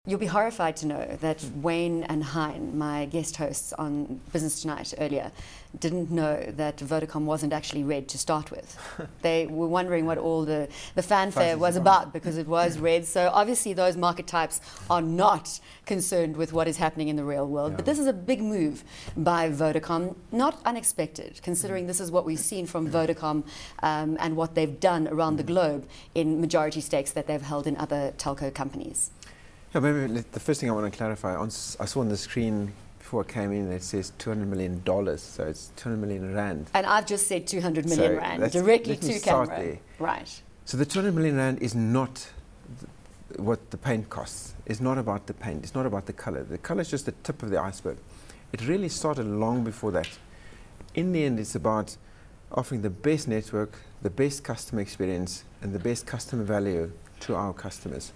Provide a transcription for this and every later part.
You'll be horrified to know that Wayne and Hein, my guest hosts on Business Tonight earlier, didn't know that Vodacom wasn't actually red to start with. They were wondering what all the fanfare was about, because it was red. So obviously those market types are not concerned with what is happening in the real world. But this is a big move by Vodacom, not unexpected, considering this is what we've seen from Vodacom and what they've done around the globe in majority stakes that they've held in other telco companies. Yeah, maybe the first thing I want to clarify, I saw on the screen before I came in, it says $200 million, so it's 200 million rand. And I've just said 200 million rand, directly to camera. There. Right. So the 200 million rand is not what the paint costs. It's not about the paint, it's not about the color. The color is just the tip of the iceberg. It really started long before that. In the end, it's about offering the best network, the best customer experience, and the best customer value to our customers.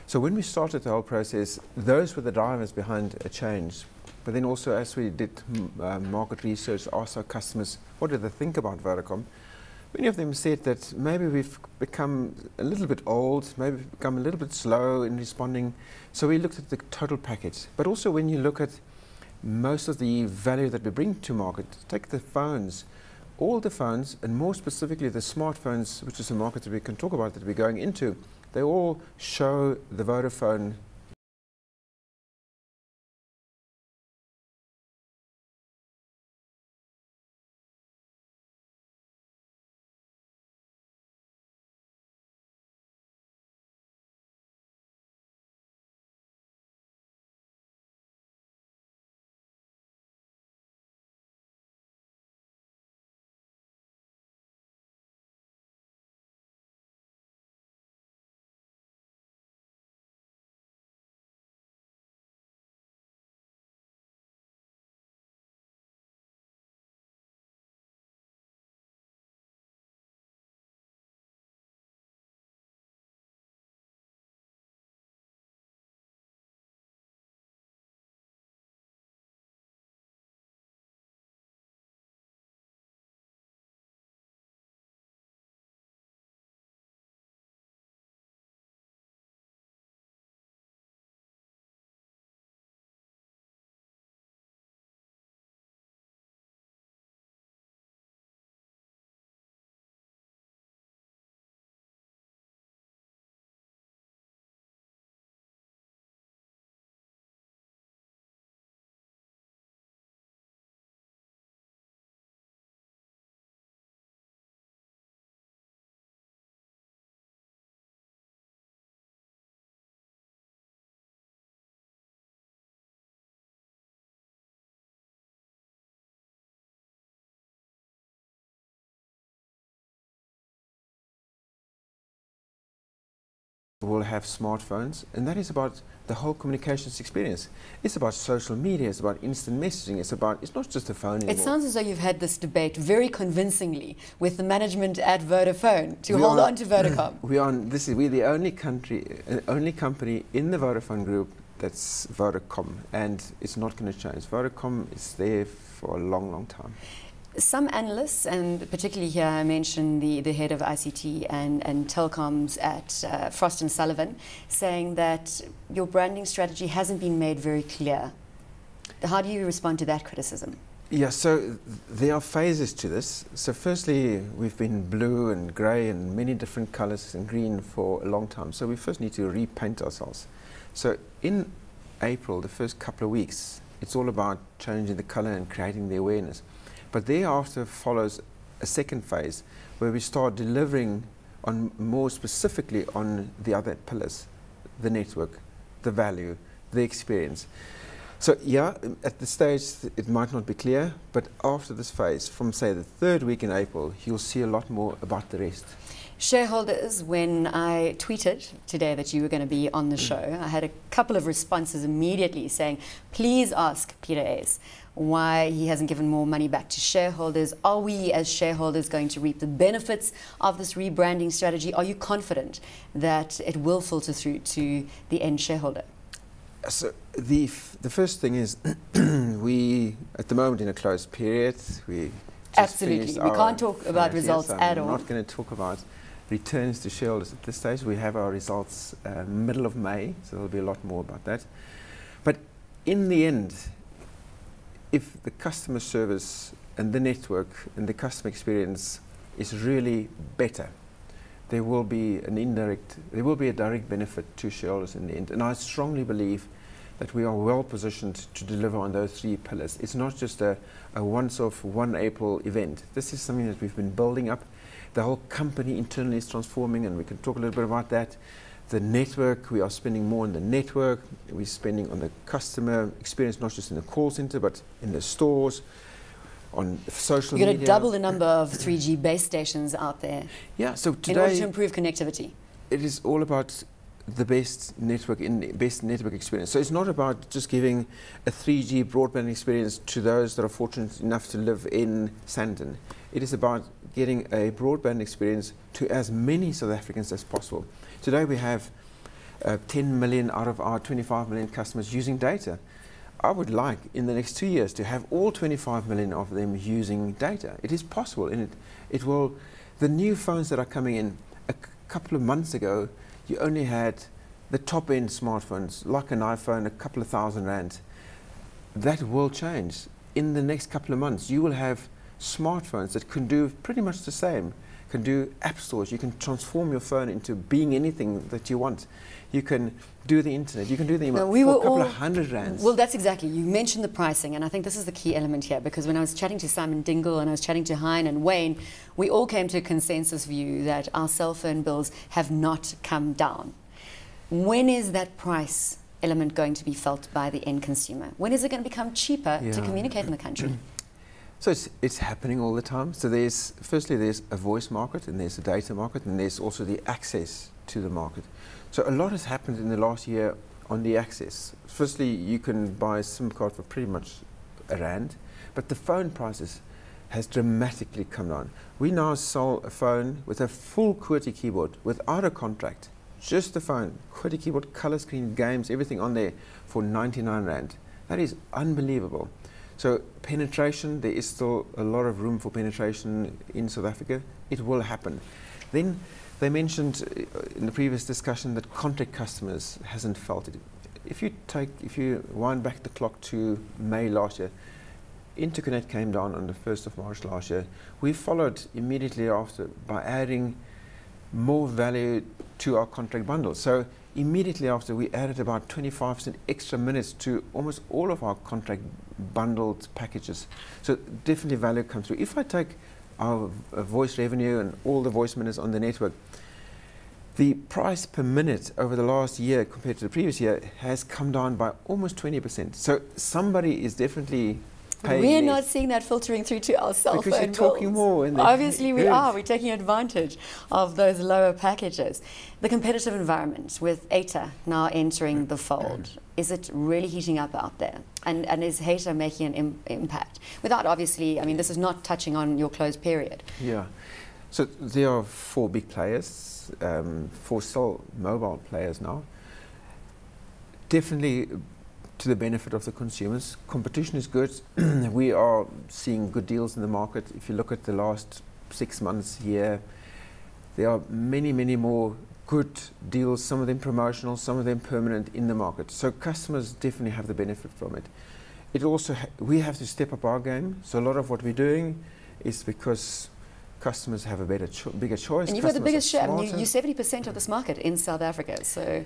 So when we started the whole process, those were the drivers behind a change. But then also, as we did market research, asked our customers, what do they think about Vodacom? Many of them said that maybe we've become a little bit old, maybe we've become a little bit slow in responding. So we looked at the total package. But also when you look at most of the value that we bring to market, take the phones, all the phones, and more specifically the smartphones, which is a market that we can talk about that we're going into, they all show the Vodafone will have smartphones, and that is about the whole communications experience. It's about social media, it's about instant messaging, it's not just a phone anymore. It sounds as though you've had this debate very convincingly with the management at Vodafone to hold on to Vodacom. We're the only company in the Vodafone group that's Vodacom, and it's not going to change. Vodacom is there for a long, long time. Some analysts, and particularly here I mentioned the head of ICT and telecoms at Frost & Sullivan, saying that your branding strategy hasn't been made very clear. How do you respond to that criticism? Yeah, so there are phases to this. So firstly, we've been blue and grey and many different colours and green for a long time. So we first need to repaint ourselves. So in April, the first couple of weeks, it's all about changing the colour and creating the awareness. But thereafter follows a second phase where we start delivering on more specifically on the other pillars, the network, the value, the experience. So yeah, at the stage it might not be clear, but after this phase, from say the third week in April, you'll see a lot more about the rest. Shareholders, when I tweeted today that you were going to be on the show, I had a couple of responses immediately saying, please ask Pieter Uys why he hasn't given more money back to shareholders. Are we as shareholders going to reap the benefits of this rebranding strategy? Are you confident that it will filter through to the end shareholder? So the first thing is we at the moment in a closed period. We absolutely we can't talk about results at all. I'm not going to talk about returns to shareholders at this stage. We have our results middle of May, so there'll be a lot more about that. But in the end, if the customer service and the network and the customer experience is really better, there will be a direct benefit to shareholders in the end. And I strongly believe that we are well positioned to deliver on those three pillars. It's not just a once-off, 1 April event. This is something that we've been building up. The whole company internally is transforming, and we can talk a little bit about that. The network, we are spending more on the network. We're spending on the customer experience, not just in the call center, but in the stores, on social media. You're going to double the number of 3G base stations out there. Yeah, so today, in order to improve connectivity. It is all about the best network experience. So it's not about just giving a 3G broadband experience to those that are fortunate enough to live in Sandton. It is about getting a broadband experience to as many South Africans as possible. Today we have 10 million out of our 25 million customers using data. I would like in the next 2 years to have all 25 million of them using data. It is possible, and it will. The new phones that are coming in, a couple of months ago, you only had the top-end smartphones, like an iPhone, a couple of £1,000. That will change. In the next couple of months, you will have smartphones that can do pretty much the same, can do app stores. You can transform your phone into being anything that you want. You can do the internet, you can do the email for a couple of £100. Well, that's exactly. You mentioned the pricing, and I think this is the key element here, because when I was chatting to Simon Dingle and I was chatting to Hein and Wayne, we all came to a consensus view that our cell phone bills have not come down. When is that price element going to be felt by the end consumer? When is it going to become cheaper to communicate in the country? So it's happening all the time. So firstly there's a voice market, and there's a data market, and there's also the access to the market. So a lot has happened in the last year on the access. Firstly, you can buy a SIM card for pretty much R1, but the phone prices has dramatically come down. We now sell a phone with a full QWERTY keyboard without a contract, just the phone, QWERTY keyboard, color screen, games, everything on there for 99 Rand. That is unbelievable. So penetration, there is still a lot of room for penetration in South Africa. It will happen. Then they mentioned in the previous discussion that contract customers hasn't felt it. If you wind back the clock to May last year, Interconnect came down on the 1st of March last year. We followed immediately after by adding more value to our contract bundles. So immediately after, we added about 25% extra minutes to almost all of our contract bundled packages. So definitely value comes through. If I take our voice revenue and all the voice minutes on the network, the price per minute over the last year compared to the previous year has come down by almost 20%. So somebody is definitely paying We're less. not seeing that filtering through to our cell phone because you're talking bills. more. And Obviously we are. We're taking advantage of those lower packages. The competitive environment with ATA now entering the fold, is it really heating up out there? And is ATA making an impact? Without obviously, I mean, this is not touching on your closed period. Yeah. So there are 4 big players, 4 cell mobile players now. Definitely to the benefit of the consumers. Competition is good. We are seeing good deals in the market. If you look at the last 6 months here, there are many, many more good deals, some of them promotional, some of them permanent in the market. So customers definitely have the benefit from it. It also, we have to step up our game. So a lot of what we're doing is because customers have a bigger choice. And you've got the biggest share. I mean, you're 70% of this market in South Africa. So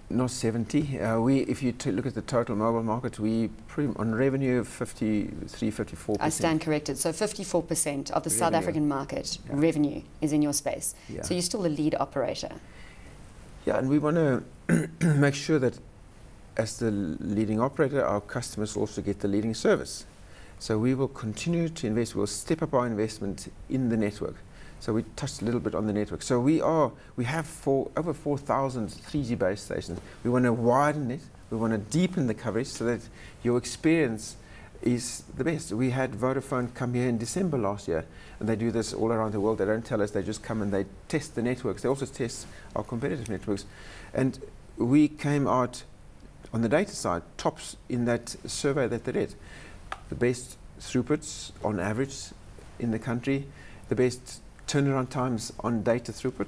not 70. If you look at the total mobile market, we on revenue 53, 54%. I stand corrected. So 54% of the South African market revenue is in your space. Yeah. So you're still the lead operator. Yeah, and we want to make sure that as the leading operator, our customers also get the leading service. So we will continue to invest. We'll step up our investment in the network. So we touched a little bit on the network. So we have over 4,000 3G base stations. We want to widen it. We want to deepen the coverage so that your experience is the best. We had Vodafone come here in December last year, and they do this all around the world. They don't tell us, they just come and they test the networks. They also test our competitive networks. And we came out on the data side, tops in that survey that they did. The best throughputs on average in the country, the best turnaround times on data throughput.